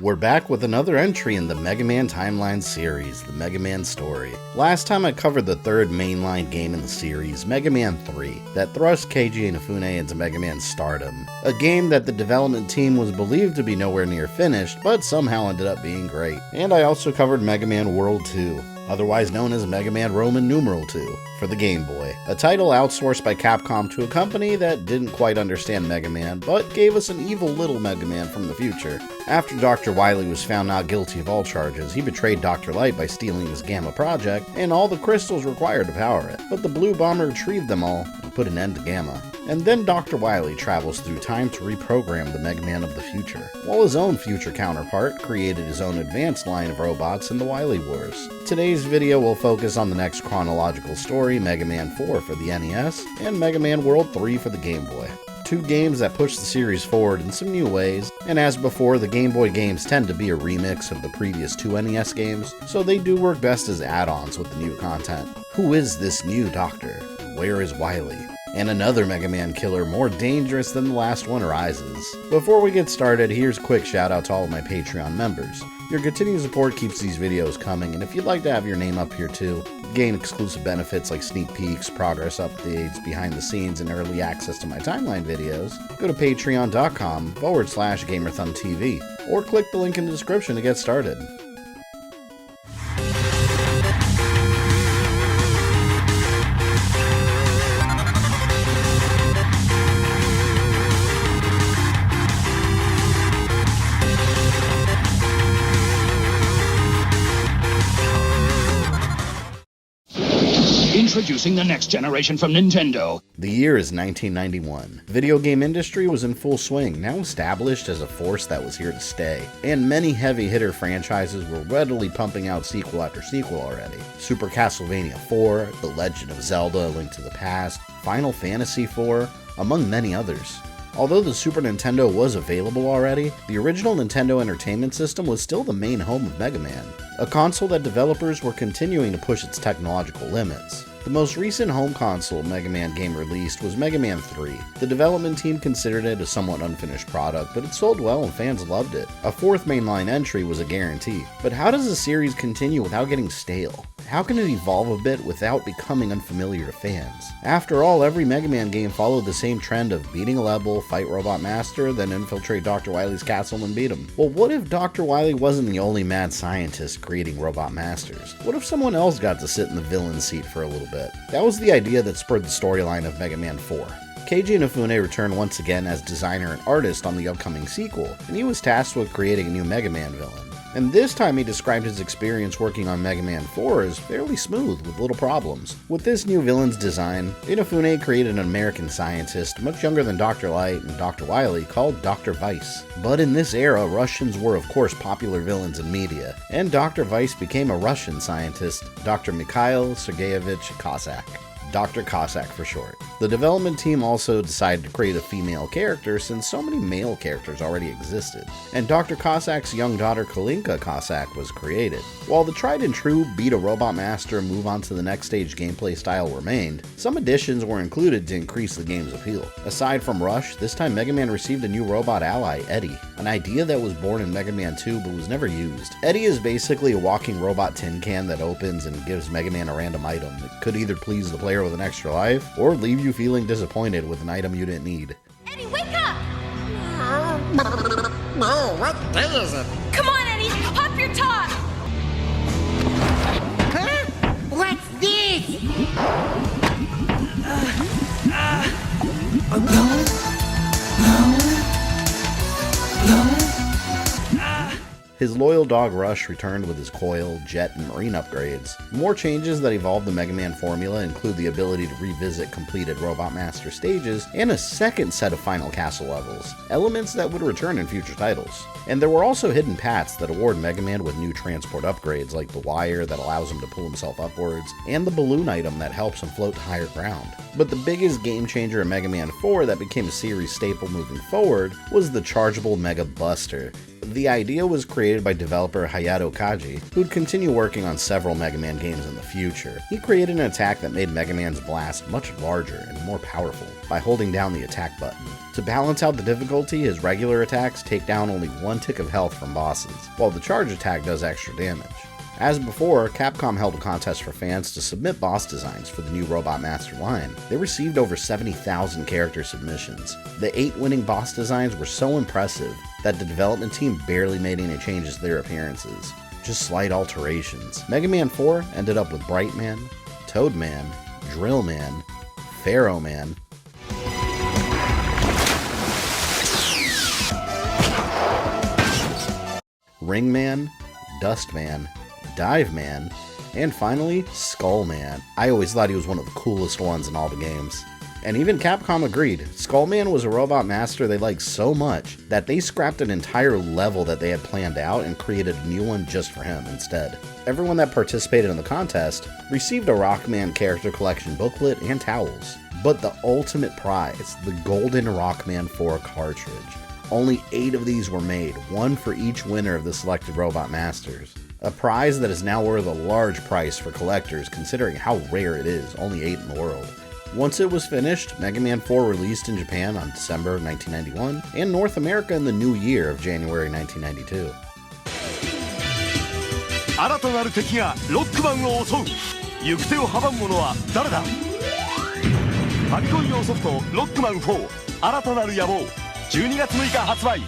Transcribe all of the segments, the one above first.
We're back with another entry in the Mega Man Timeline series, the Mega Man story. Last time I covered the third mainline game in the series, Mega Man 3, that thrust Keiji Inafune into Mega Man stardom. A game that the development team was believed to be nowhere near finished, but somehow ended up being great. And I also covered Mega Man World 2. Otherwise known as Mega Man Roman numeral 2, for the Game Boy. A title outsourced by Capcom to a company that didn't quite understand Mega Man, but gave us an evil little Mega Man from the future. After Dr. Wily was found not guilty of all charges, he betrayed Dr. Light by stealing his Gamma project, and all the crystals required to power it. But the Blue Bomber retrieved them all, and put an end to Gamma. And then Dr. Wily travels through time to reprogram the Mega Man of the future, while his own future counterpart created his own advanced line of robots in the Wily Wars. Today's video will focus on the next chronological story, Mega Man 4 for the NES, and Mega Man World 3 for the Game Boy. Two games that push the series forward in some new ways, and as before, the Game Boy games tend to be a remix of the previous two NES games, so they do work best as add-ons with the new content. Who is this new Doctor? Where is Wily? And another Mega Man killer more dangerous than the last one rises. Before we get started, here's a quick shout out to all of my Patreon members. Your continued support keeps these videos coming, and if you'd like to have your name up here too, gain exclusive benefits like sneak peeks, progress updates, behind the scenes, and early access to my timeline videos, go to patreon.com/GamerThumbTV, or click the link in the description to get started. Introducing the next generation from Nintendo. The year is 1991. The video game industry was in full swing, now established as a force that was here to stay. And many heavy hitter franchises were readily pumping out sequel after sequel already. Super Castlevania 4, The Legend of Zelda: A Link to the Past, Final Fantasy 4, among many others. Although the Super Nintendo was available already, the original Nintendo Entertainment System was still the main home of Mega Man, a console that developers were continuing to push its technological limits. The most recent home console Mega Man game released was Mega Man 3. The development team considered it a somewhat unfinished product, but it sold well and fans loved it. A fourth mainline entry was a guarantee. But how does the series continue without getting stale? How can it evolve a bit without becoming unfamiliar to fans? After all, every Mega Man game followed the same trend of beating a level, fight Robot Master, then infiltrate Dr. Wily's castle and beat him. Well, what if Dr. Wily wasn't the only mad scientist creating Robot Masters? What if someone else got to sit in the villain seat for a little bit? That was the idea that spurred the storyline of Mega Man 4. Keiji Inafune returned once again as designer and artist on the upcoming sequel, and he was tasked with creating a new Mega Man villain. And this time he described his experience working on Mega Man 4 as fairly smooth with little problems. With this new villain's design, Inafune created an American scientist much younger than Dr. Light and Dr. Wily called Dr. Weiss. But in this era, Russians were of course popular villains in media, and Dr. Weiss became a Russian scientist, Dr. Mikhail Sergeyevich Cossack. Dr. Cossack for short. The development team also decided to create a female character since so many male characters already existed, and Dr. Cossack's young daughter Kalinka Cossack was created. While the tried and true beat a Robot Master and move on to the next stage gameplay style remained, some additions were included to increase the game's appeal. Aside from Rush, this time Mega Man received a new robot ally, Eddie, an idea that was born in Mega Man 2 but was never used. Eddie is basically a walking robot tin can that opens and gives Mega Man a random item that could either please the player with an extra life, or leave you feeling disappointed with an item you didn't need. Eddie, wake up! No, what day is it? Come on, Eddie, pop your top! Huh? What's this? His loyal dog Rush returned with his coil, jet, and marine upgrades. More changes that evolved the Mega Man formula include the ability to revisit completed Robot Master stages and a second set of final castle levels, elements that would return in future titles. And there were also hidden paths that award Mega Man with new transport upgrades like the wire that allows him to pull himself upwards, and the balloon item that helps him float to higher ground. But the biggest game changer in Mega Man 4 that became a series staple moving forward was the chargeable Mega Buster. The idea was created by developer Hayato Kaji, who'd continue working on several Mega Man games in the future. He created an attack that made Mega Man's blast much larger and more powerful by holding down the attack button. To balance out the difficulty, his regular attacks take down only 1 tick of health from bosses, while the charge attack does extra damage. As before, Capcom held a contest for fans to submit boss designs for the new Robot Master line. They received over 70,000 character submissions. The 8 winning boss designs were so impressive that the development team barely made any changes to their appearances, just slight alterations. Mega Man 4 ended up with Bright Man, Toad Man, Drill Man, Pharaoh Man, Ring Man, Dust Man, Dive Man, and finally, Skull Man. I always thought he was one of the coolest ones in all the games. And even Capcom agreed. Skull Man was a Robot Master they liked so much that they scrapped an entire level that they had planned out and created a new one just for him instead. Everyone that participated in the contest received a Rockman character collection booklet and towels. But the ultimate prize, the Golden Rockman 4 cartridge. Only 8 of these were made, 1 for each winner of the selected Robot Masters. A prize that is now worth a large price for collectors considering how rare it is, only 8 in the world. Once it was finished, Mega Man 4 released in Japan on December 1991, and North America in the new year of January 1992. 新たなる敵がロックマンを襲う。行く手を阻む者は誰だ。ファミコン用ソフトロックマン4新たなる野望12月6日発売。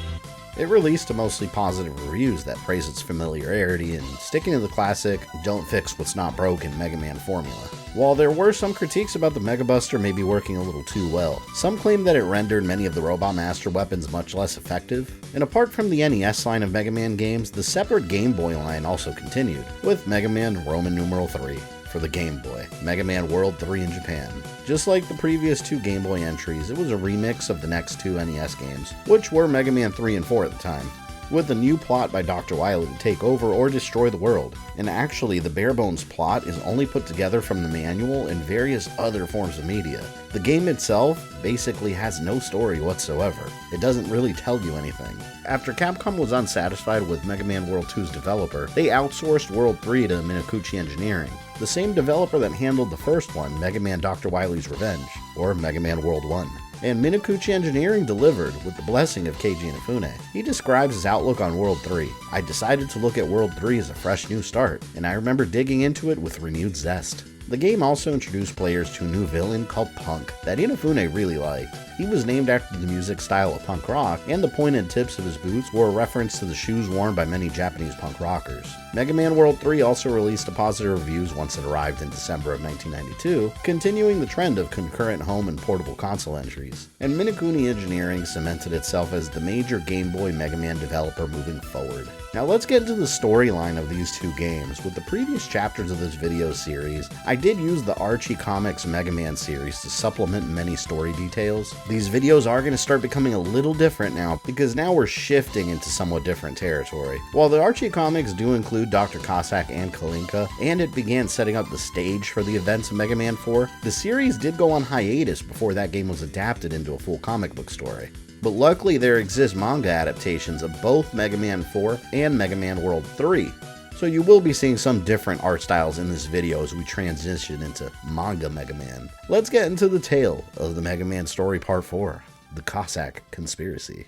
It released to mostly positive reviews that praise its familiarity and sticking to the classic, don't fix what's not broken Mega Man formula. While there were some critiques about the Mega Buster maybe working a little too well, some claimed that it rendered many of the Robot Master weapons much less effective. And apart from the NES line of Mega Man games, the separate Game Boy line also continued, with Mega Man Roman numeral 3 for the Game Boy, Mega Man World 3 in Japan. Just like the previous 2 Game Boy entries, it was a remix of the next 2 NES games, which were Mega Man 3 and 4 at the time, with a new plot by Dr. Wily to take over or destroy the world. And actually, the bare-bones plot is only put together from the manual and various other forms of media. The game itself basically has no story whatsoever. It doesn't really tell you anything. After Capcom was unsatisfied with Mega Man World 2's developer, they outsourced World 3 to Minakuchi Engineering, the same developer that handled the first one, Mega Man Dr. Wily's Revenge, or Mega Man World 1. And Minakuchi Engineering delivered with the blessing of Keiji Inafune. He describes his outlook on World 3. I decided to look at World 3 as a fresh new start, and I remember digging into it with renewed zest. The game also introduced players to a new villain called Punk that Inafune really liked. He was named after the music style of punk rock, and the pointed tips of his boots were a reference to the shoes worn by many Japanese punk rockers. Mega Man World 3 also released to positive reviews once it arrived in December of 1992, continuing the trend of concurrent home and portable console entries. And Minakuchi Engineering cemented itself as the major Game Boy Mega Man developer moving forward. Now let's get into the storyline of these 2 games. With the previous chapters of this video series, I did use the Archie Comics Mega Man series to supplement many story details. These videos are going to start becoming a little different now, because now we're shifting into somewhat different territory. While the Archie Comics do include Dr. Cossack and Kalinka, and it began setting up the stage for the events of Mega Man 4, the series did go on hiatus before that game was adapted into a full comic book story. But luckily there exist manga adaptations of both Mega Man 4 and Mega Man World 3, so you will be seeing some different art styles in this video as we transition into manga Mega Man. Let's get into the tale of the Mega Man story part 4, the Cossack Conspiracy.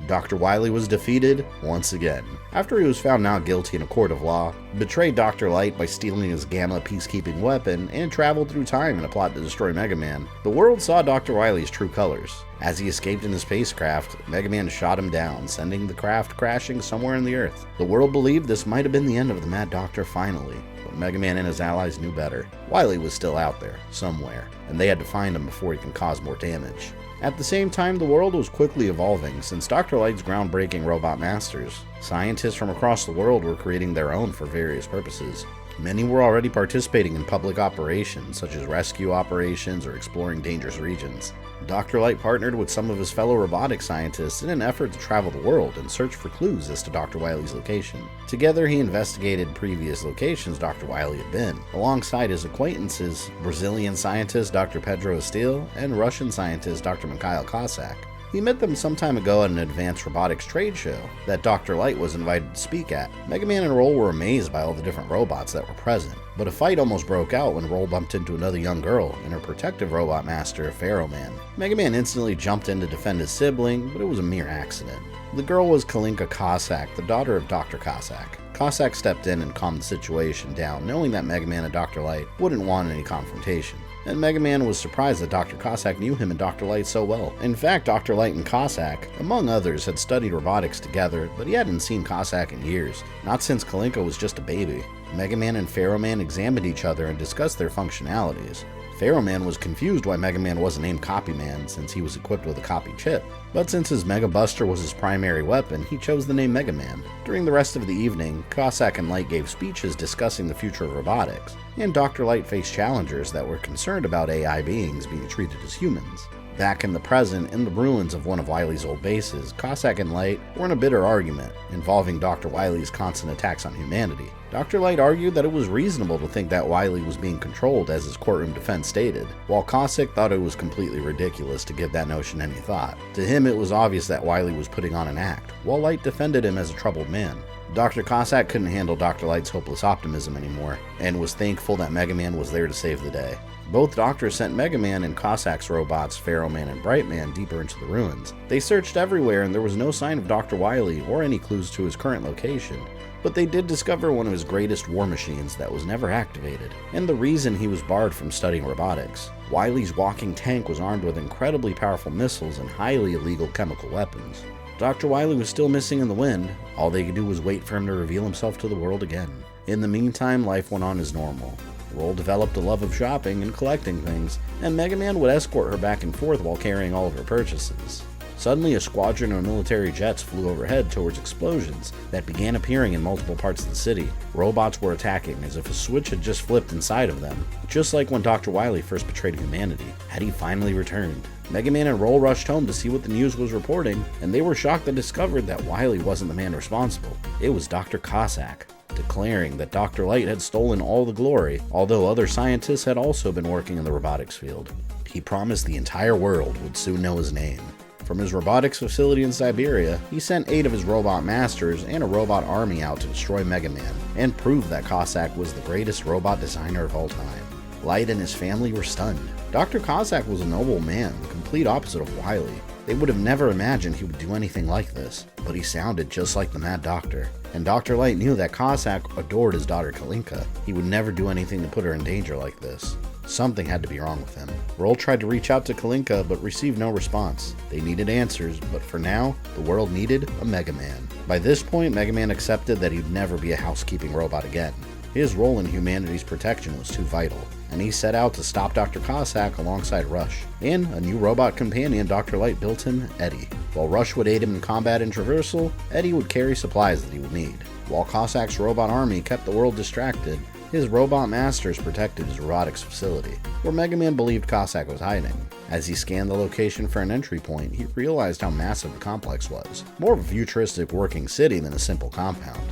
Dr. Wily was defeated once again, after he was found not guilty in a court of law, betrayed Dr. Light by stealing his Gamma peacekeeping weapon, and traveled through time in a plot to destroy Mega Man. The world saw Dr. Wily's true colors. As he escaped in his spacecraft, Mega Man shot him down, sending the craft crashing somewhere in the Earth. The world believed this might have been the end of the Mad Doctor finally, but Mega Man and his allies knew better. Wily was still out there, somewhere, and they had to find him before he can cause more damage. At the same time, the world was quickly evolving since Dr. Light's groundbreaking Robot Masters. Scientists from across the world were creating their own for various purposes. Many were already participating in public operations, such as rescue operations or exploring dangerous regions. Dr. Light partnered with some of his fellow robotics scientists in an effort to travel the world and search for clues as to Dr. Wily's location. Together, he investigated previous locations Dr. Wily had been, alongside his acquaintances, Brazilian scientist Dr. Pedro Estil and Russian scientist Dr. Mikhail Cossack. He met them some time ago at an advanced robotics trade show that Dr. Light was invited to speak at. Mega Man and Roll were amazed by all the different robots that were present, but a fight almost broke out when Roll bumped into another young girl and her protective robot master, Pharaoh Man. Mega Man instantly jumped in to defend his sibling, but it was a mere accident. The girl was Kalinka Cossack, the daughter of Dr. Cossack. Cossack stepped in and calmed the situation down, knowing that Mega Man and Dr. Light wouldn't want any confrontation. And Mega Man was surprised that Dr. Cossack knew him and Dr. Light so well. In fact, Dr. Light and Cossack, among others, had studied robotics together, but he hadn't seen Cossack in years, not since Kalinka was just a baby. Mega Man and Pharaoh Man examined each other and discussed their functionalities. Pharaoh Man was confused why Mega Man wasn't named Copy Man since he was equipped with a copy chip, but since his Mega Buster was his primary weapon, he chose the name Mega Man. During the rest of the evening, Cossack and Light gave speeches discussing the future of robotics, and Dr. Light faced challengers that were concerned about AI beings being treated as humans. Back in the present, in the ruins of one of Wily's old bases, Cossack and Light were in a bitter argument involving Dr. Wily's constant attacks on humanity. Dr. Light argued that it was reasonable to think that Wily was being controlled, as his courtroom defense stated, while Cossack thought it was completely ridiculous to give that notion any thought. To him, it was obvious that Wily was putting on an act, while Light defended him as a troubled man. Dr. Cossack couldn't handle Dr. Light's hopeless optimism anymore, and was thankful that Mega Man was there to save the day. Both doctors sent Mega Man and Cossack's robots, Pharaoh Man and Bright Man, deeper into the ruins. They searched everywhere and there was no sign of Dr. Wily or any clues to his current location, but they did discover one of his greatest war machines that was never activated, and the reason he was barred from studying robotics. Wily's walking tank was armed with incredibly powerful missiles and highly illegal chemical weapons. Dr. Wily was still missing in the wind. All they could do was wait for him to reveal himself to the world again. In the meantime, life went on as normal. Roll developed a love of shopping and collecting things, and Mega Man would escort her back and forth while carrying all of her purchases. Suddenly, a squadron of military jets flew overhead towards explosions that began appearing in multiple parts of the city. Robots were attacking as if a switch had just flipped inside of them, just like when Dr. Wily first betrayed humanity. Had he finally returned? Mega Man and Roll rushed home to see what the news was reporting, and they were shocked and discovered that Wily wasn't the man responsible. It was Dr. Cossack, declaring that Dr. Light had stolen all the glory, although other scientists had also been working in the robotics field. He promised the entire world would soon know his name. From his robotics facility in Siberia, he sent 8 of his robot masters and a robot army out to destroy Mega Man, and prove that Cossack was the greatest robot designer of all time. Light and his family were stunned. Dr. Cossack was a noble man, the complete opposite of Wily. They would have never imagined he would do anything like this, but he sounded just like the Mad Doctor. And Dr. Light knew that Cossack adored his daughter Kalinka. He would never do anything to put her in danger like this. Something had to be wrong with him. Roll tried to reach out to Kalinka, but received no response. They needed answers, but for now, the world needed a Mega Man. By this point, Mega Man accepted that he'd never be a housekeeping robot again. His role in humanity's protection was too vital, and he set out to stop Dr. Cossack alongside Rush. And a new robot companion Dr. Light built him, Eddie. While Rush would aid him in combat and traversal, Eddie would carry supplies that he would need. While Cossack's robot army kept the world distracted, his robot masters protected his robotics facility, where Mega Man believed Cossack was hiding. As he scanned the location for an entry point, he realized how massive the complex was. More of a futuristic working city than a simple compound.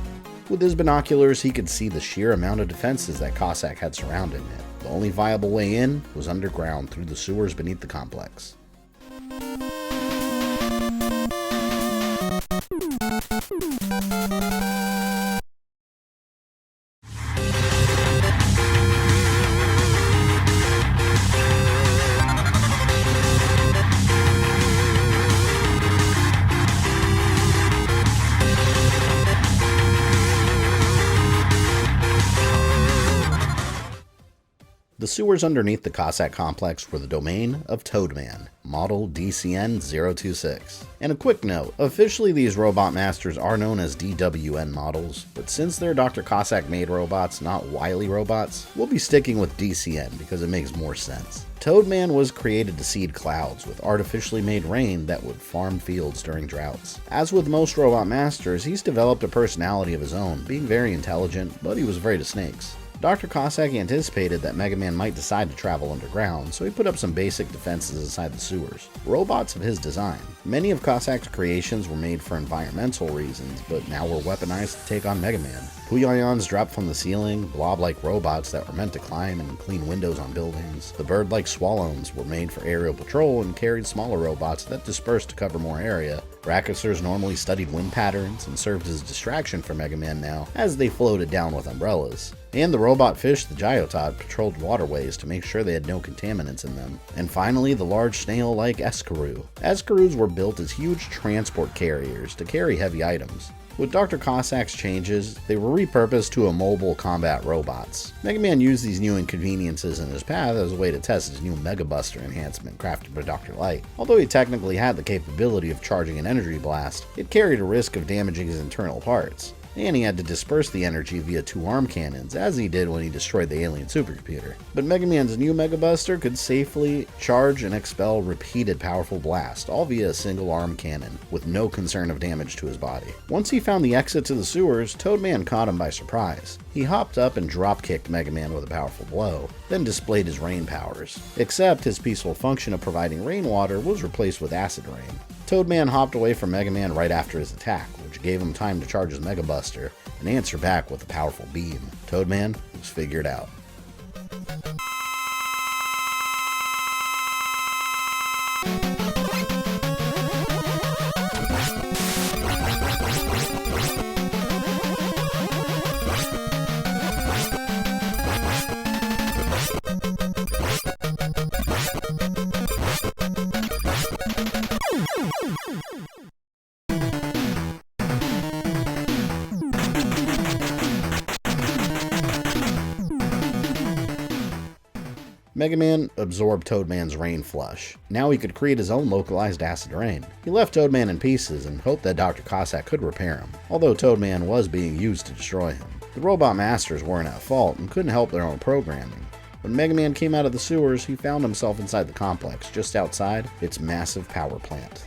With his binoculars, he could see the sheer amount of defenses that Cossack had surrounding it. The only viable way in was underground through the sewers beneath the complex. The sewers underneath the Cossack complex were the domain of Toadman, model DCN-026. And a quick note, officially these robot masters are known as DWN models, but since they're Dr. Cossack made robots, not Wily robots, we'll be sticking with DCN because it makes more sense. Toadman was created to seed clouds with artificially made rain that would farm fields during droughts. As with most robot masters, he's developed a personality of his own, being very intelligent, but he was afraid of snakes. Dr. Cossack anticipated that Mega Man might decide to travel underground, so he put up some basic defenses inside the sewers. Robots of his design. Many of Cossack's creations were made for environmental reasons, but now were weaponized to take on Mega Man. Puyayons dropped from the ceiling, blob-like robots that were meant to climb and clean windows on buildings. The bird-like Swallows were made for aerial patrol and carried smaller robots that dispersed to cover more area. Racketsers normally studied wind patterns and served as a distraction for Mega Man now, as they floated down with umbrellas. And the robot fish, the Gyotod, patrolled waterways to make sure they had no contaminants in them. And finally, the large snail-like Escaroo. Escaroos were built as huge transport carriers to carry heavy items. With Dr. Cossack's changes, they were repurposed to immobile combat robots. Mega Man used these new inconveniences in his path as a way to test his new Mega Buster enhancement crafted by Dr. Light. Although he technically had the capability of charging an energy blast, it carried a risk of damaging his internal parts. And he had to disperse the energy via 2 arm cannons, as he did when he destroyed the alien supercomputer. But Mega Man's new Mega Buster could safely charge and expel repeated powerful blasts, all via a single arm cannon, with no concern of damage to his body. Once he found the exit to the sewers, Toadman caught him by surprise. He hopped up and drop-kicked Mega Man with a powerful blow, then displayed his rain powers. Except his peaceful function of providing rainwater was replaced with acid rain. Toadman hopped away from Mega Man right after his attack, which gave him time to charge his Mega Buster and answer back with a powerful beam. Toadman was figured out. Mega Man absorbed Toadman's rain flush. Now he could create his own localized acid rain. He left Toadman in pieces and hoped that Dr. Cossack could repair him, although Toadman was being used to destroy him. The robot masters weren't at fault and couldn't help their own programming. When Mega Man came out of the sewers, he found himself inside the complex, just outside its massive power plant.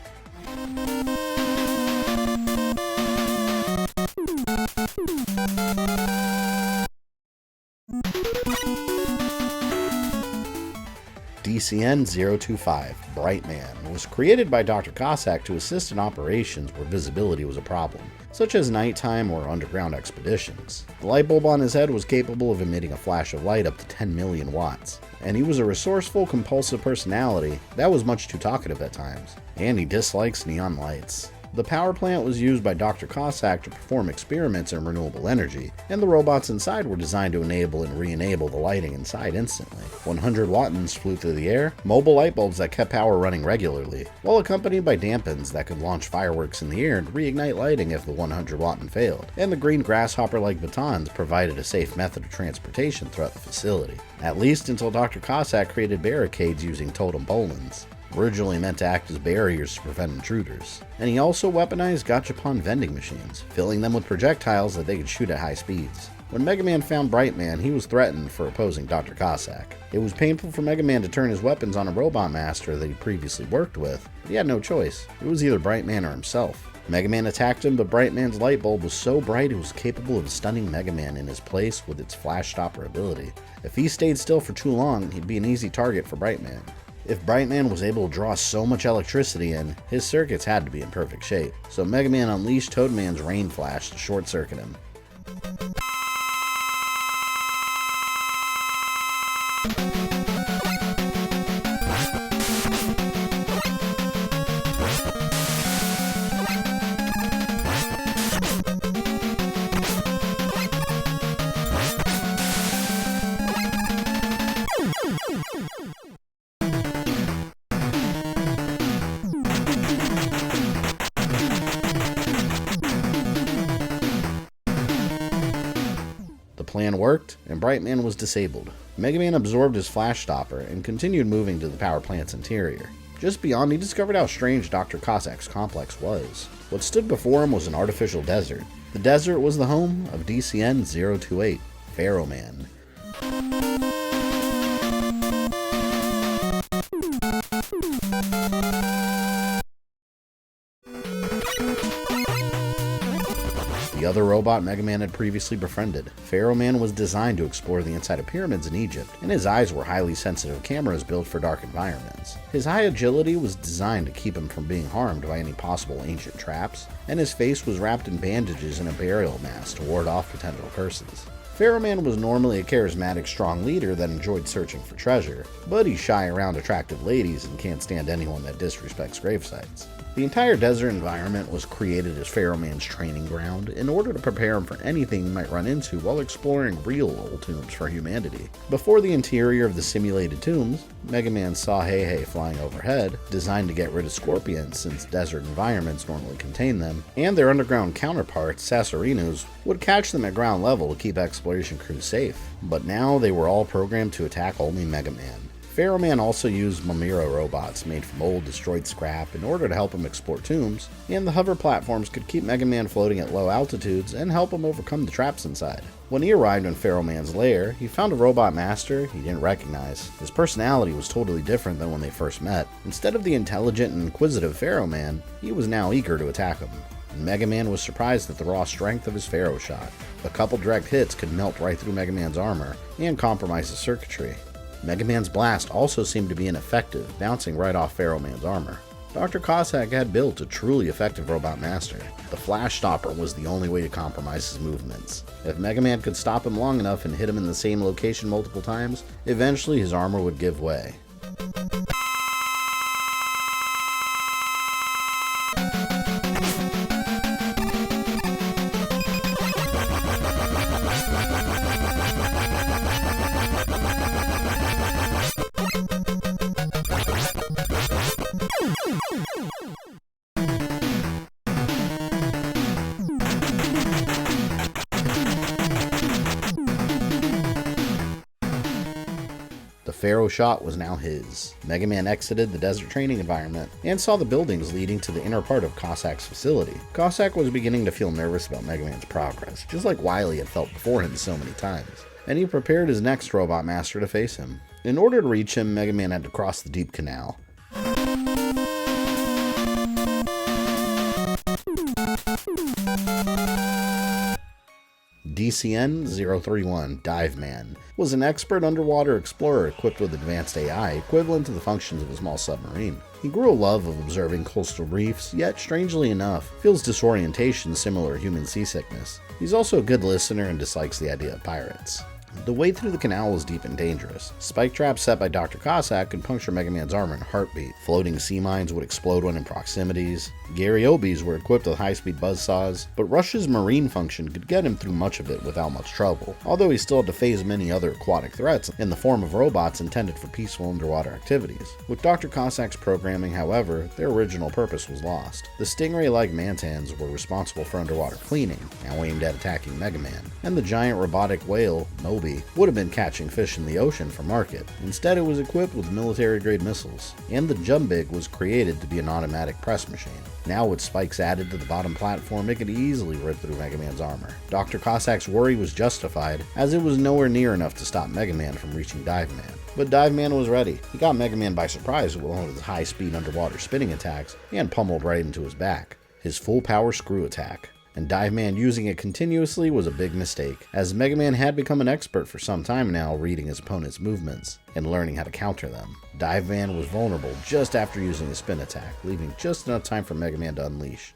DCN-025, Brightman, was created by Dr. Cossack to assist in operations where visibility was a problem, such as nighttime or underground expeditions. The light bulb on his head was capable of emitting a flash of light up to 10 million watts, and he was a resourceful, compulsive personality that was much too talkative at times, and he dislikes neon lights. The power plant was used by Dr. Cossack to perform experiments in renewable energy, and the robots inside were designed to enable and re-enable the lighting inside instantly. 100 wattons flew through the air, mobile light bulbs that kept power running regularly, while accompanied by dampens that could launch fireworks in the air and reignite lighting if the 100 watton failed, and the green grasshopper-like batons provided a safe method of transportation throughout the facility, at least until Dr. Cossack created barricades using totem bolins, originally meant to act as barriers to prevent intruders. And he also weaponized gachapon vending machines, filling them with projectiles that they could shoot at high speeds. When Mega Man found Brightman, he was threatened for opposing Dr. Cossack. It was painful for Mega Man to turn his weapons on a robot master that he previously worked with, but he had no choice. It was either Brightman or himself. Mega Man attacked him, but Brightman's light bulb was so bright it was capable of stunning Mega Man in his place with its flash stopper ability. If he stayed still for too long, he'd be an easy target for Brightman. If Brightman was able to draw so much electricity in, his circuits had to be in perfect shape, so Mega Man unleashed Toadman's rain flash to short-circuit him. The plan worked, and Brightman was disabled. Mega Man absorbed his flash stopper and continued moving to the power plant's interior. Just beyond, he discovered how strange Dr. Cossack's complex was. What stood before him was an artificial desert. The desert was the home of DCN-028, Pharaoh Man. the other robot Mega Man had previously befriended. Pharaoh Man was designed to explore the inside of pyramids in Egypt, and his eyes were highly sensitive cameras built for dark environments. His high agility was designed to keep him from being harmed by any possible ancient traps, and his face was wrapped in bandages and a burial mask to ward off potential curses. Pharaoh Man was normally a charismatic, strong leader that enjoyed searching for treasure, but he's shy around attractive ladies and can't stand anyone that disrespects gravesites. The entire desert environment was created as Pharaoh Man's training ground in order to prepare him for anything he might run into while exploring real old tombs for humanity. Before the interior of the simulated tombs, Mega Man saw Hey flying overhead, designed to get rid of scorpions since desert environments normally contain them, and their underground counterparts, Sasorinos, would catch them at ground level to keep exploration crews safe. But now they were all programmed to attack only Mega Man. Pharaoh Man also used Mamiro robots made from old destroyed scrap in order to help him explore tombs, and the hover platforms could keep Mega Man floating at low altitudes and help him overcome the traps inside. When he arrived in Pharaoh Man's lair, he found a robot master he didn't recognize. His personality was totally different than when they first met. Instead of the intelligent and inquisitive Pharaoh Man, he was now eager to attack him. And Mega Man was surprised at the raw strength of his Pharaoh shot. A couple direct hits could melt right through Mega Man's armor and compromise his circuitry. Mega Man's blast also seemed to be ineffective, bouncing right off Pharaoh Man's armor. Dr. Cossack had built a truly effective robot master. The flash stopper was the only way to compromise his movements. If Mega Man could stop him long enough and hit him in the same location multiple times, eventually his armor would give way. The Pharaoh shot was now his. Mega Man exited the desert training environment and saw the buildings leading to the inner part of Cossack's facility. Cossack was beginning to feel nervous about Mega Man's progress, just like Wily had felt before him so many times, and he prepared his next robot master to face him. In order to reach him, Mega Man had to cross the deep canal. DCN-031, Dive Man, was an expert underwater explorer equipped with advanced AI equivalent to the functions of a small submarine. He grew a love of observing coastal reefs, yet strangely enough, feels disorientation similar to human seasickness. He's also a good listener and dislikes the idea of pirates. The way through the canal was deep and dangerous. Spike traps set by Dr. Cossack could puncture Mega Man's armor in a heartbeat. Floating sea mines would explode when in proximities. Garyobies were equipped with high-speed buzzsaws, but Rush's marine function could get him through much of it without much trouble, although he still had to face many other aquatic threats in the form of robots intended for peaceful underwater activities. With Dr. Cossack's programming, however, their original purpose was lost. The stingray-like mantans were responsible for underwater cleaning, now aimed at attacking Mega Man, and the giant robotic whale, Moby, would have been catching fish in the ocean for market. Instead, it was equipped with military-grade missiles, and the Jumbig was created to be an automatic press machine. Now with spikes added to the bottom platform, it could easily rip through Mega Man's armor. Dr. Cossack's worry was justified, as it was nowhere near enough to stop Mega Man from reaching Dive Man. But Dive Man was ready. He got Mega Man by surprise with one of his high-speed underwater spinning attacks, and pummeled right into his back. His full-power screw attack. And Dive Man using it continuously was a big mistake, as Mega Man had become an expert for some time now reading his opponent's movements and learning how to counter them. Dive Man was vulnerable just after using his spin attack, leaving just enough time for Mega Man to unleash.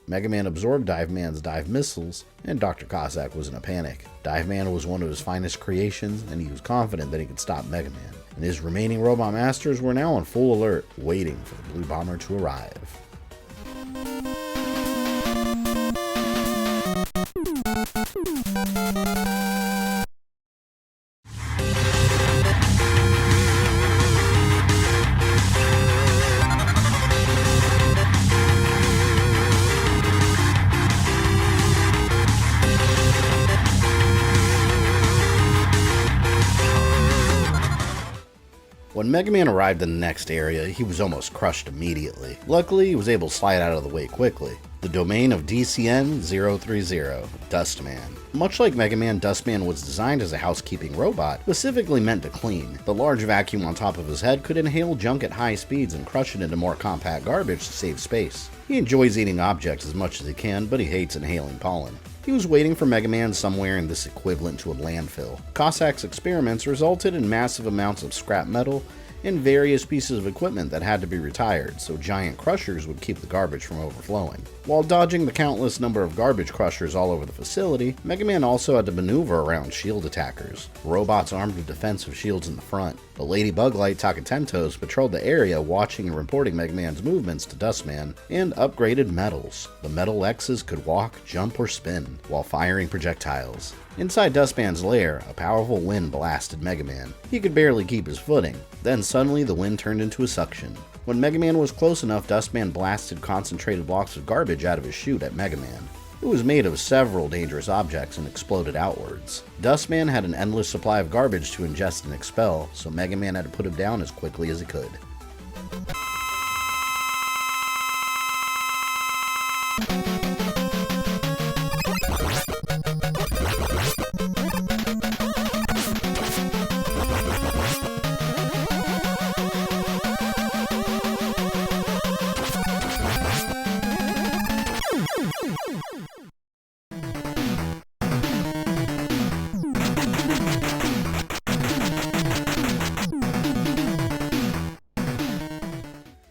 Mega Man absorbed Dive Man's dive missiles, and Dr. Cossack was in a panic. Dive Man was one of his finest creations, and he was confident that he could stop Mega Man. And his remaining robot masters were now on full alert, waiting for the Blue Bomber to arrive. Mega Man arrived in the next area, he was almost crushed immediately. Luckily, he was able to slide out of the way quickly. The domain of DCN-030, Dustman. Much like Mega Man, Dustman was designed as a housekeeping robot, specifically meant to clean. The large vacuum on top of his head could inhale junk at high speeds and crush it into more compact garbage to save space. He enjoys eating objects as much as he can, but he hates inhaling pollen. He was waiting for Mega Man somewhere in this equivalent to a landfill. Cossack's experiments resulted in massive amounts of scrap metal and various pieces of equipment that had to be retired, so giant crushers would keep the garbage from overflowing. While dodging the countless number of garbage crushers all over the facility, Mega Man also had to maneuver around shield attackers, robots armed with defensive shields in the front. The Ladybug-like Takatentos patrolled the area, watching and reporting Mega Man's movements to Dustman, and upgraded metals. The metal X's could walk, jump, or spin, while firing projectiles. Inside Dustman's lair, a powerful wind blasted Mega Man. He could barely keep his footing. Then suddenly the wind turned into a suction. When Mega Man was close enough, Dustman blasted concentrated blocks of garbage out of his chute at Mega Man. It was made of several dangerous objects and exploded outwards. Dustman had an endless supply of garbage to ingest and expel, so Mega Man had to put him down as quickly as he could.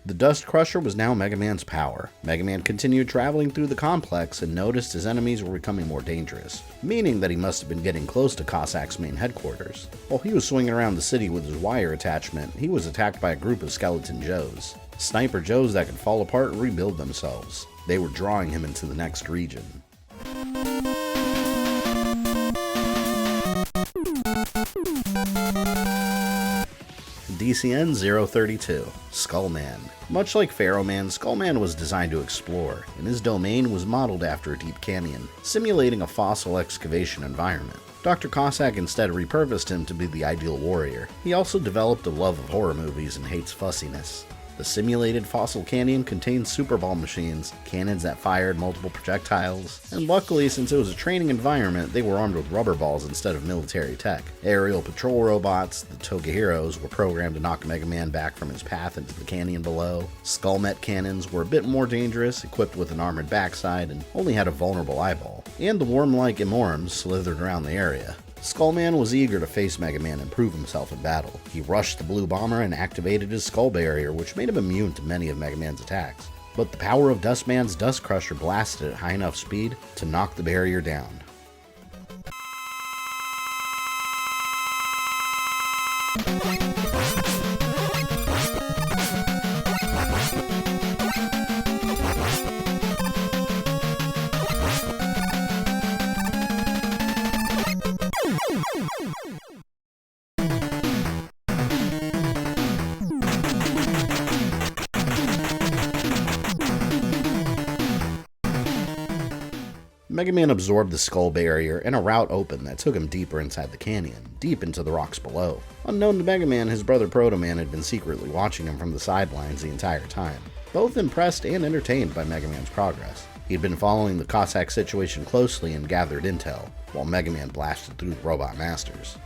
The Dust Crusher was now Mega Man's power. Mega Man continued traveling through the complex and noticed his enemies were becoming more dangerous, meaning that he must have been getting close to Cossack's main headquarters. While he was swinging around the city with his wire attachment, he was attacked by a group of Skeleton Joes. Sniper Joes that could fall apart and rebuild themselves. They were drawing him into the next region. DCN-032, Skullman. Much like Pharaoh Man, Skullman was designed to explore, and his domain was modeled after a deep canyon, simulating a fossil excavation environment. Dr. Cossack instead repurposed him to be the ideal warrior. He also developed a love of horror movies and hates fussiness. The simulated fossil canyon contained super ball machines, cannons that fired multiple projectiles, and luckily, since it was a training environment, they were armed with rubber balls instead of military tech. Aerial patrol robots, the Togeheroes, were programmed to knock Mega Man back from his path into the canyon below. Skullmet cannons were a bit more dangerous, equipped with an armored backside, and only had a vulnerable eyeball. And the worm-like Imorums slithered around the area. Skullman was eager to face Mega Man and prove himself in battle. He rushed the Blue Bomber and activated his Skull Barrier, which made him immune to many of Mega Man's attacks. But the power of Dustman's Dust Crusher blasted at high enough speed to knock the barrier down. Mega Man absorbed the Skull Barrier, and a route opened that took him deeper inside the canyon, deep into the rocks below. Unknown to Mega Man, his brother Proto Man had been secretly watching him from the sidelines the entire time, both impressed and entertained by Mega Man's progress. He'd been following the Cossack situation closely and gathered intel, while Mega Man blasted through the Robot Masters.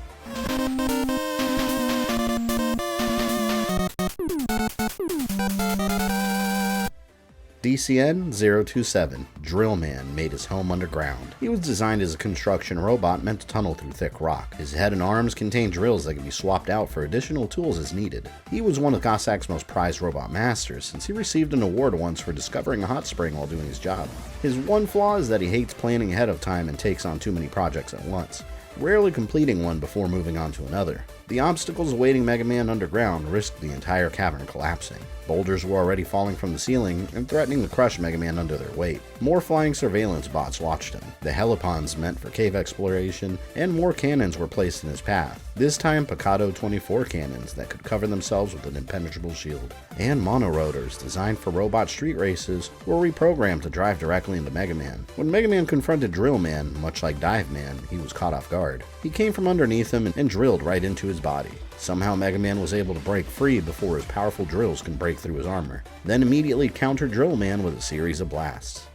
DCN-027, Drillman, made his home underground. He was designed as a construction robot meant to tunnel through thick rock. His head and arms contained drills that could be swapped out for additional tools as needed. He was one of Cossack's most prized robot masters, since he received an award once for discovering a hot spring while doing his job. His one flaw is that he hates planning ahead of time and takes on too many projects at once, rarely completing one before moving on to another. The obstacles awaiting Mega Man underground risked the entire cavern collapsing. Boulders were already falling from the ceiling and threatening to crush Mega Man under their weight. More flying surveillance bots watched him. The helipons meant for cave exploration, and more cannons were placed in his path. This time, Picado 24 cannons that could cover themselves with an impenetrable shield. And monorotors, designed for robot street races, were reprogrammed to drive directly into Mega Man. When Mega Man confronted Drill Man, much like Dive Man, he was caught off guard. He came from underneath him and drilled right into his his body. Somehow Mega Man was able to break free before his powerful drills can break through his armor, then immediately counter Drill Man with a series of blasts.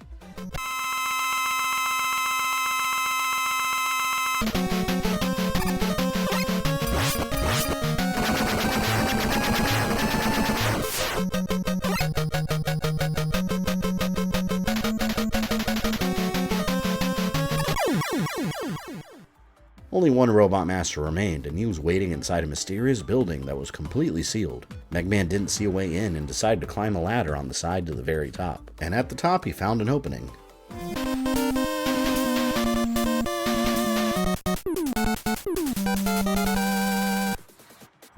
Only one Robot Master remained, and he was waiting inside a mysterious building that was completely sealed. Mega Man didn't see a way in and decided to climb a ladder on the side to the very top. And at the top he found an opening.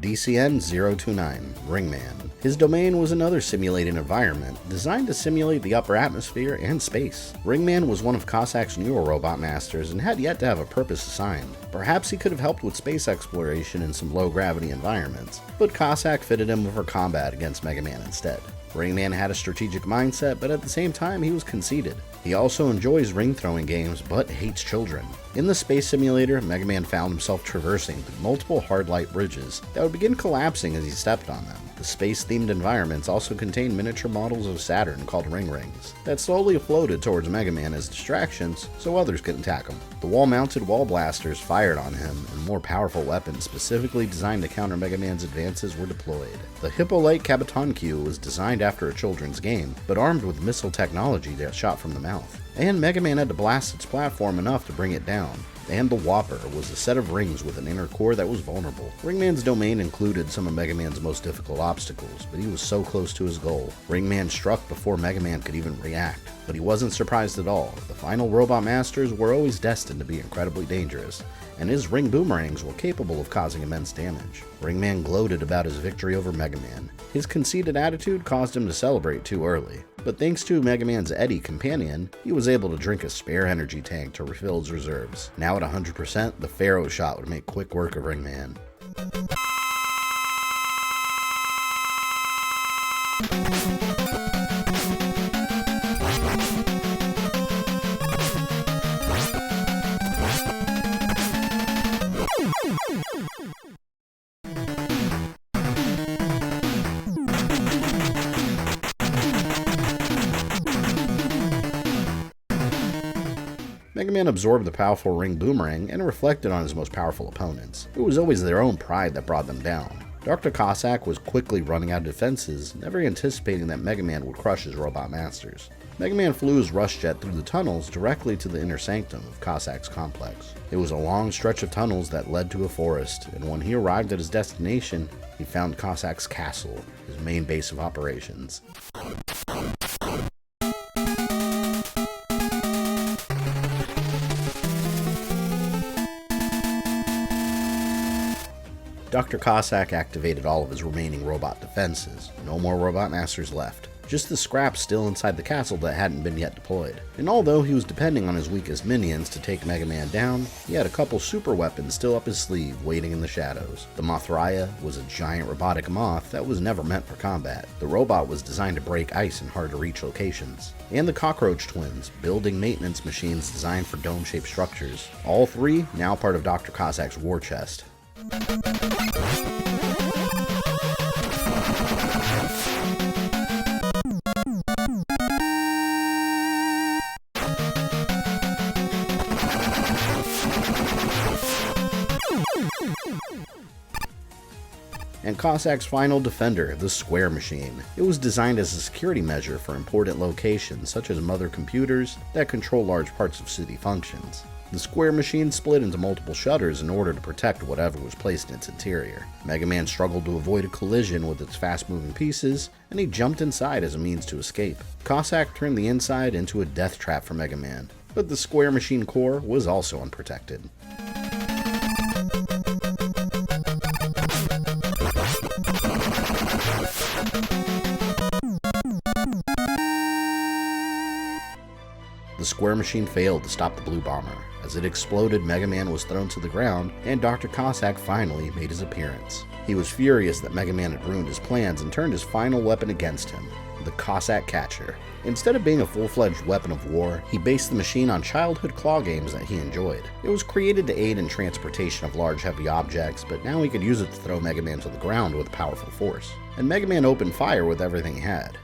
DCN-029, Ringman. His domain was another simulated environment, designed to simulate the upper atmosphere and space. Ringman was one of Cossack's newer Robot Masters and had yet to have a purpose assigned. Perhaps he could have helped with space exploration in some low-gravity environments, but Cossack fitted him for combat against Mega Man instead. Ringman had a strategic mindset, but at the same time he was conceited. He also enjoys ring-throwing games, but hates children. In the space simulator, Mega Man found himself traversing through multiple hard light bridges that would begin collapsing as he stepped on them. The space-themed environments also contained miniature models of Saturn called Ring Rings that slowly floated towards Mega Man as distractions so others couldn't attack him. The wall-mounted wall blasters fired on him, and more powerful weapons specifically designed to counter Mega Man's advances were deployed. The Hippolyte Kabuton Q was designed after a children's game, but armed with missile technology that shot from the mouth. And Mega Man had to blast its platform enough to bring it down. And the Whopper was a set of rings with an inner core that was vulnerable. Ringman's domain included some of Mega Man's most difficult obstacles, but he was so close to his goal. Ringman struck before Mega Man could even react, but he wasn't surprised at all. The final Robot Masters were always destined to be incredibly dangerous, and his ring boomerangs were capable of causing immense damage. Ringman gloated about his victory over Mega Man. His conceited attitude caused him to celebrate too early, but thanks to Mega Man's Eddie companion, he was able to drink a spare energy tank to refill his reserves. Now at 100%, the Pharaoh shot would make quick work of Ringman. Mega Man absorbed the powerful ring boomerang and reflected on his most powerful opponents. It was always their own pride that brought them down. Dr. Cossack was quickly running out of defenses, never anticipating that Mega Man would crush his Robot Masters. Mega Man flew his rush jet through the tunnels directly to the inner sanctum of Cossack's complex. It was a long stretch of tunnels that led to a forest, and when he arrived at his destination, he found Cossack's castle, his main base of operations. Dr. Cossack activated all of his remaining robot defenses. No more Robot Masters left. Just the scraps still inside the castle that hadn't been yet deployed. And although he was depending on his weakest minions to take Mega Man down, he had a couple super weapons still up his sleeve waiting in the shadows. The Mothraea was a giant robotic moth that was never meant for combat. The robot was designed to break ice in hard to reach locations. And the Cockroach Twins, building maintenance machines designed for dome-shaped structures. All three now part of Dr. Cossack's war chest. And Cossack's final defender, the Square Machine. It was designed as a security measure for important locations such as mother computers that control large parts of city functions. The Square Machine split into multiple shutters in order to protect whatever was placed in its interior. Mega Man struggled to avoid a collision with its fast-moving pieces, and he jumped inside as a means to escape. Cossack turned the inside into a death trap for Mega Man, but the Square Machine core was also unprotected. The The square machine failed to stop the blue bomber. As it exploded, Mega Man was thrown to the ground, and Dr. Cossack finally made his appearance. He was furious that Mega Man had ruined his plans and turned his final weapon against him, the Cossack Catcher. Instead of being a full-fledged weapon of war, he based the machine on childhood claw games that he enjoyed. It was created to aid in transportation of large heavy objects, but now he could use it to throw Mega Man to the ground with powerful force. And Mega Man opened fire with everything he had.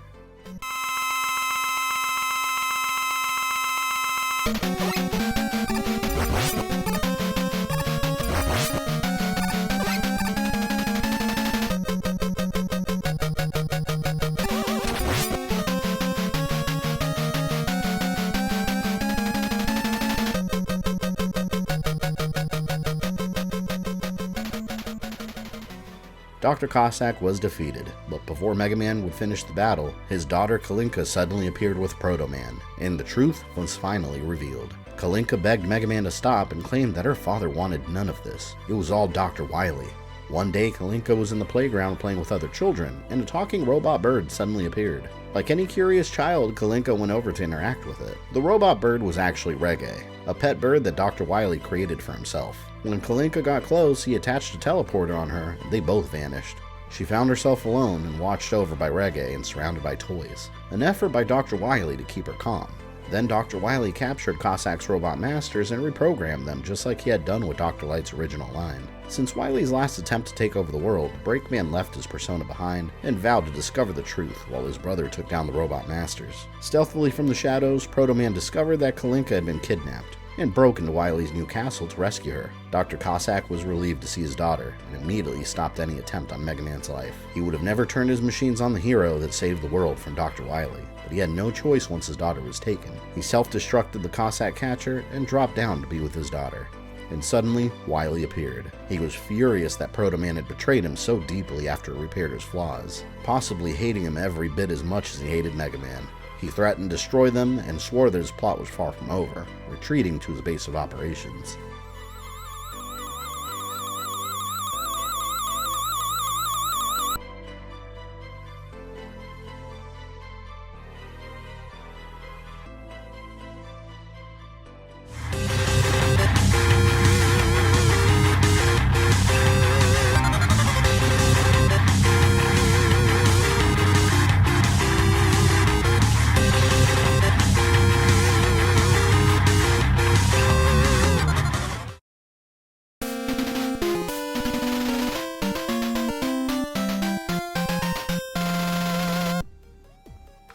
Dr. Cossack was defeated, but before Mega Man would finish the battle, his daughter Kalinka suddenly appeared with Proto Man, and the truth was finally revealed. Kalinka begged Mega Man to stop and claimed that her father wanted none of this. It was all Dr. Wily. One day, Kalinka was in the playground playing with other children, and a talking robot bird suddenly appeared. Like any curious child, Kalinka went over to interact with it. The robot bird was actually Reggae, a pet bird that Dr. Wily created for himself. When Kalinka got close, he attached a teleporter on her, and they both vanished. She found herself alone and watched over by Reggae and surrounded by toys, an effort by Dr. Wily to keep her calm. Then Dr. Wily captured Cossack's robot masters and reprogrammed them just like he had done with Dr. Light's original line. Since Wily's last attempt to take over the world, Breakman left his persona behind and vowed to discover the truth while his brother took down the robot masters. Stealthily from the shadows, Proto Man discovered that Kalinka had been kidnapped and broke into Wily's new castle to rescue her. Dr. Cossack was relieved to see his daughter and immediately stopped any attempt on Mega Man's life. He would have never turned his machines on the hero that saved the world from Dr. Wily, but he had no choice once his daughter was taken. He self-destructed the Cossack Catcher and dropped down to be with his daughter. And suddenly, Wily appeared. He was furious that Proto Man had betrayed him so deeply after it repaired his flaws, possibly hating him every bit as much as he hated Mega Man. He threatened to destroy them and swore that his plot was far from over, retreating to his base of operations.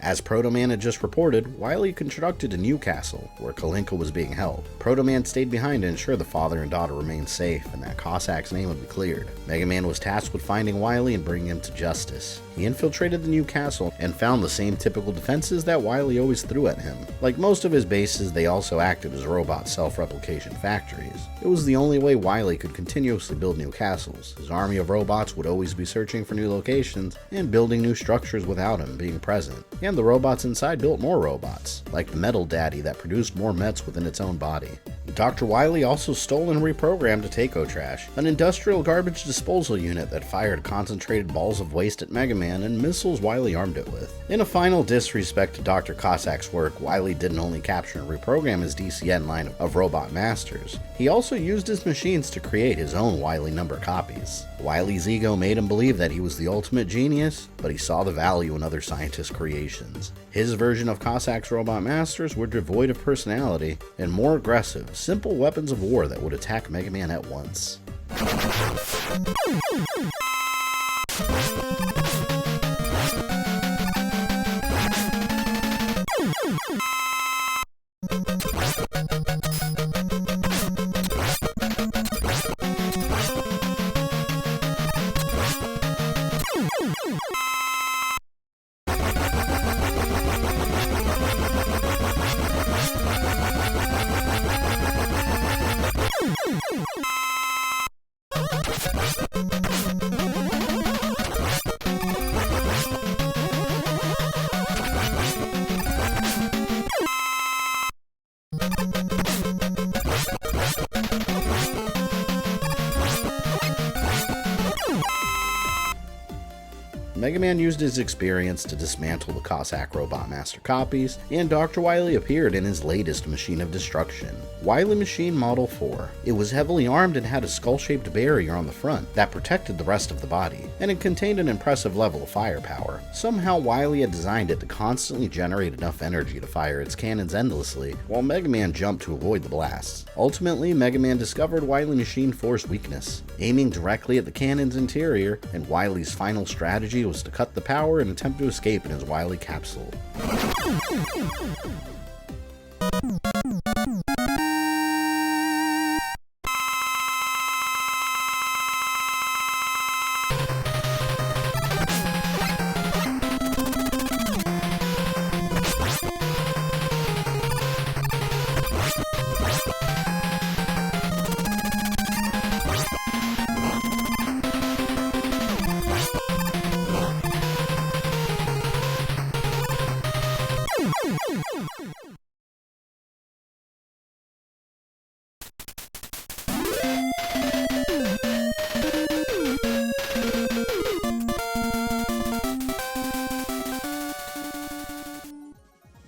As Proto Man had just reported, Wily constructed a new castle where Kalinka was being held. Proto Man stayed behind to ensure the father and daughter remained safe and that Cossack's name would be cleared. Mega Man was tasked with finding Wily and bringing him to justice. He infiltrated the new castle and found the same typical defenses that Wily always threw at him. Like most of his bases, they also acted as robot self-replication factories. It was the only way Wily could continuously build new castles. His army of robots would always be searching for new locations and building new structures without him being present. And the robots inside built more robots, like the Metal Daddy that produced more Mets within its own body. Dr. Wily also stole and reprogrammed a Taco Trash, an industrial garbage disposal unit that fired concentrated balls of waste at Mega Man and missiles Wily armed it with. In a final disrespect to Dr. Cossack's work, Wily didn't only capture and reprogram his DCN line of robot masters, he also used his machines to create his own Wily number copies. Wily's ego made him believe that he was the ultimate genius, but he saw the value in other scientists' creations. His version of Cossack's robot masters were devoid of personality and more aggressive, simple weapons of war that would attack Mega Man at once. Mega Man used his experience to dismantle the Cossack Robot Master copies, and Dr. Wily appeared in his latest machine of destruction, Wily Machine Model 4. It was heavily armed and had a skull-shaped barrier on the front that protected the rest of the body, and it contained an impressive level of firepower. Somehow Wily had designed it to constantly generate enough energy to fire its cannons endlessly, while Mega Man jumped to avoid the blasts. Ultimately, Mega Man discovered Wily Machine 4's weakness, aiming directly at the cannon's interior, and Wily's final strategy was to cut the power and attempt to escape in his Wily capsule.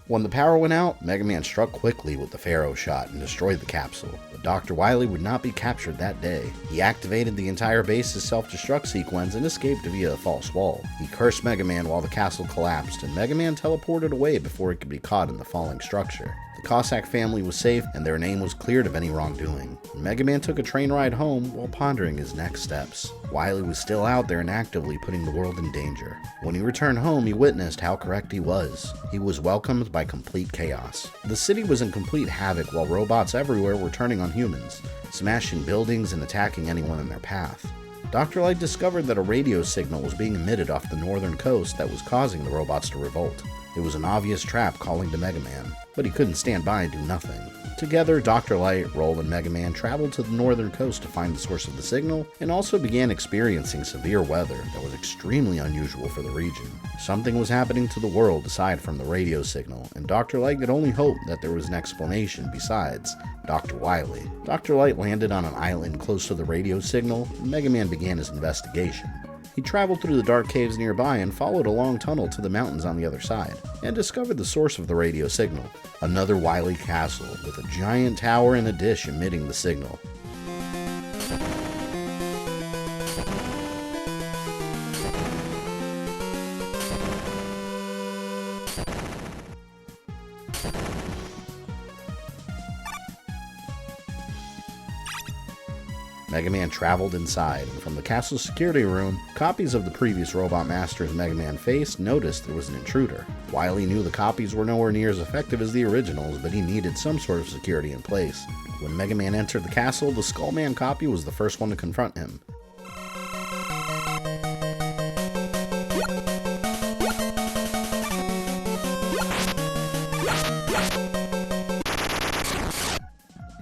When the power went out, Mega Man struck quickly with the Pharaoh shot and destroyed the capsule, but Dr. Wily would not be captured that day. He activated the entire base's self-destruct sequence and escaped via a false wall. He cursed Mega Man while the castle collapsed, and Mega Man teleported away before he could be caught in the falling structure. The Cossack family was safe, and their name was cleared of any wrongdoing. Mega Man took a train ride home while pondering his next steps. Wily was still out there and actively putting the world in danger. When he returned home, he witnessed how correct he was. He was welcomed by complete chaos. The city was in complete havoc while robots everywhere were turning on humans, smashing buildings and attacking anyone in their path. Dr. Light discovered that a radio signal was being emitted off the northern coast that was causing the robots to revolt. It was an obvious trap calling to Mega Man, but he couldn't stand by and do nothing. Together, Dr. Light, Roll, and Mega Man traveled to the northern coast to find the source of the signal, and also began experiencing severe weather that was extremely unusual for the region. Something was happening to the world aside from the radio signal, and Dr. Light could only hope that there was an explanation besides Dr. Wily. Dr. Light landed on an island close to the radio signal, and Mega Man began his investigation. He traveled through the dark caves nearby and followed a long tunnel to the mountains on the other side, and discovered the source of the radio signal, another Wily castle with a giant tower and a dish emitting the signal. Mega Man traveled inside, and from the castle's security room, copies of the previous Robot Masters Mega Man faced noticed there was an intruder. Wily knew the copies were nowhere near as effective as the originals, but he needed some sort of security in place. When Mega Man entered the castle, the Skullman copy was the first one to confront him.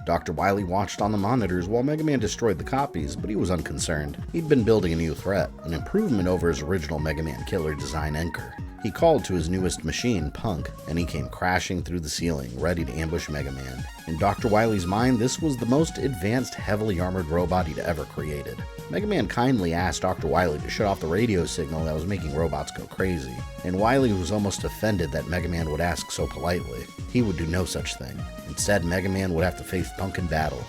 Dr. Wily watched on the monitors while Mega Man destroyed the copies, but he was unconcerned. He'd been building a new threat, an improvement over his original Mega Man killer design anchor. He called to his newest machine, Punk, and he came crashing through the ceiling, ready to ambush Mega Man. In Dr. Wily's mind, this was the most advanced, heavily armored robot he'd ever created. Mega Man kindly asked Dr. Wily to shut off the radio signal that was making robots go crazy, and Wily was almost offended that Mega Man would ask so politely. He would do no such thing. Instead, Mega Man would have to face Punk in battle.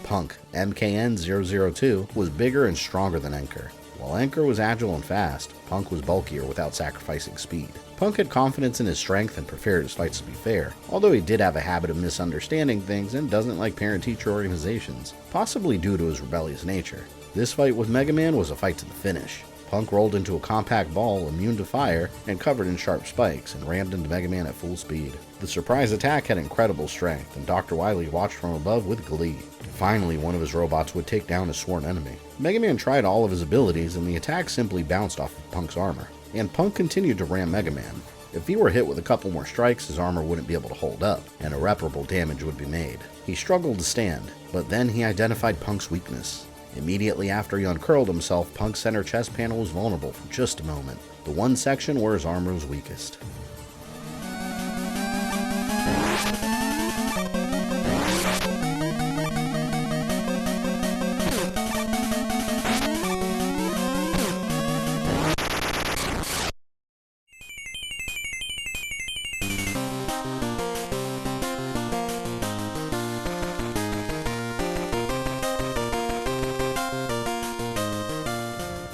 Punk, MKN-002, was bigger and stronger than Anchor. While Anchor was agile and fast, Punk was bulkier without sacrificing speed. Punk had confidence in his strength and preferred his fights to be fair, although he did have a habit of misunderstanding things and doesn't like parent-teacher organizations, possibly due to his rebellious nature. This fight with Mega Man was a fight to the finish. Punk rolled into a compact ball immune to fire and covered in sharp spikes and rammed into Mega Man at full speed. The surprise attack had incredible strength, and Dr. Wily watched from above with glee. Finally, one of his robots would take down his sworn enemy. Mega Man tried all of his abilities, and the attack simply bounced off of Punk's armor. and Punk continued to ram Mega Man. If he were hit with a couple more strikes, his armor wouldn't be able to hold up, and irreparable damage would be made. He struggled to stand, but then he identified Punk's weakness. Immediately after he uncurled himself, Punk's center chest panel was vulnerable for just a moment, the one section where his armor was weakest.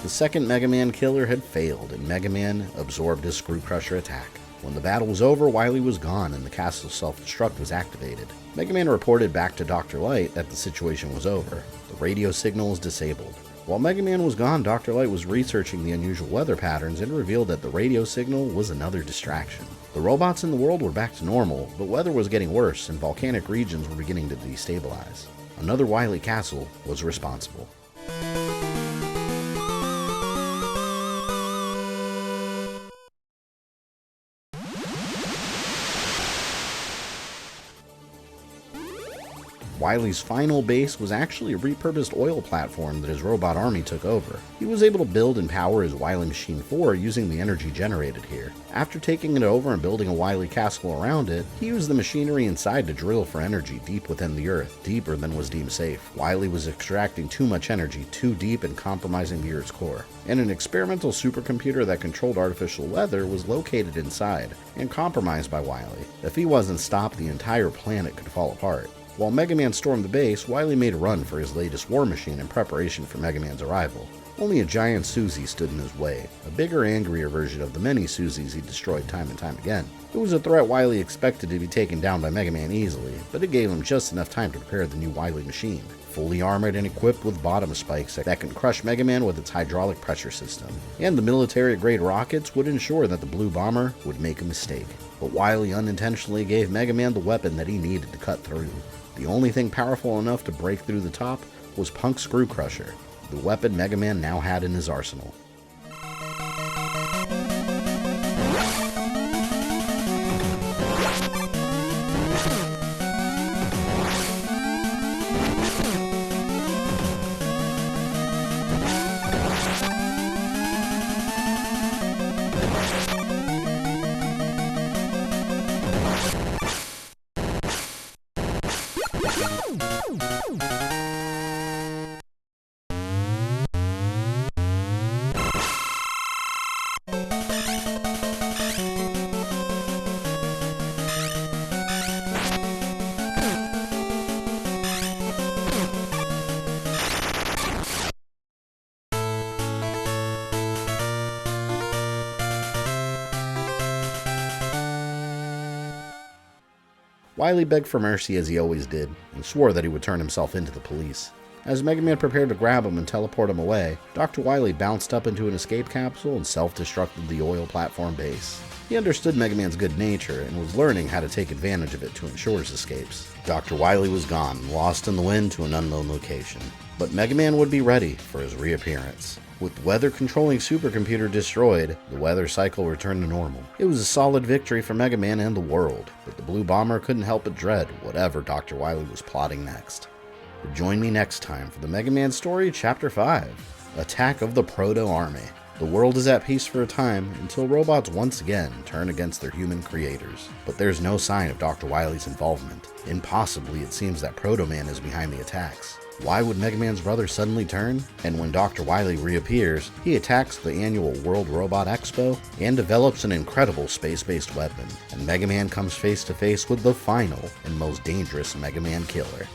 The second Mega Man killer had failed, and Mega Man absorbed his Screw Crusher attack. When the battle was over, Wily was gone and the castle's self-destruct was activated. Mega Man reported back to Dr. Light that the situation was over. The radio signal was disabled. While Mega Man was gone, Dr. Light was researching the unusual weather patterns and revealed that the radio signal was another distraction. The robots in the world were back to normal, but weather was getting worse and volcanic regions were beginning to destabilize. Another Wily castle was responsible. Wily's final base was actually a repurposed oil platform that his robot army took over. He was able to build and power his Wily Machine 4 using the energy generated here. After taking it over and building a Wily castle around it, he used the machinery inside to drill for energy deep within the earth, deeper than was deemed safe. Wily was extracting too much energy, too deep and compromising the Earth's core. And an experimental supercomputer that controlled artificial weather was located inside and compromised by Wily. If he wasn't stopped, the entire planet could fall apart. While Mega Man stormed the base, Wily made a run for his latest war machine in preparation for Mega Man's arrival. Only a giant Susie stood in his way, a bigger, angrier version of the many Susies he destroyed time and time again. It was a threat Wily expected to be taken down by Mega Man easily, but it gave him just enough time to prepare the new Wily machine. Fully armored and equipped with bottom spikes that can crush Mega Man with its hydraulic pressure system. And the military-grade rockets would ensure that the Blue Bomber would make a mistake. But Wily unintentionally gave Mega Man the weapon that he needed to cut through. The only thing powerful enough to break through the top was Punk's Screw Crusher, the weapon Mega Man now had in his arsenal. Wily begged for mercy as he always did, and swore that he would turn himself into the police. As Mega Man prepared to grab him and teleport him away, Dr. Wily bounced up into an escape capsule and self-destructed the oil platform base. He understood Mega Man's good nature and was learning how to take advantage of it to ensure his escapes. Dr. Wily was gone, lost in the wind to an unknown location. But Mega Man would be ready for his reappearance. With the weather-controlling supercomputer destroyed, the weather cycle returned to normal. It was a solid victory for Mega Man and the world, but the Blue Bomber couldn't help but dread whatever Dr. Wily was plotting next. But join me next time for the Mega Man story, Chapter 5, Attack of the Proto-Army. The world is at peace for a time, until robots once again turn against their human creators. But there's no sign of Dr. Wily's involvement. Impossibly, it seems that Proto Man is behind the attacks. Why would Mega Man's brother suddenly turn? And when Dr. Wily reappears, he attacks the annual World Robot Expo and develops an incredible space-based weapon. And Mega Man comes face to face with the final and most dangerous Mega Man killer.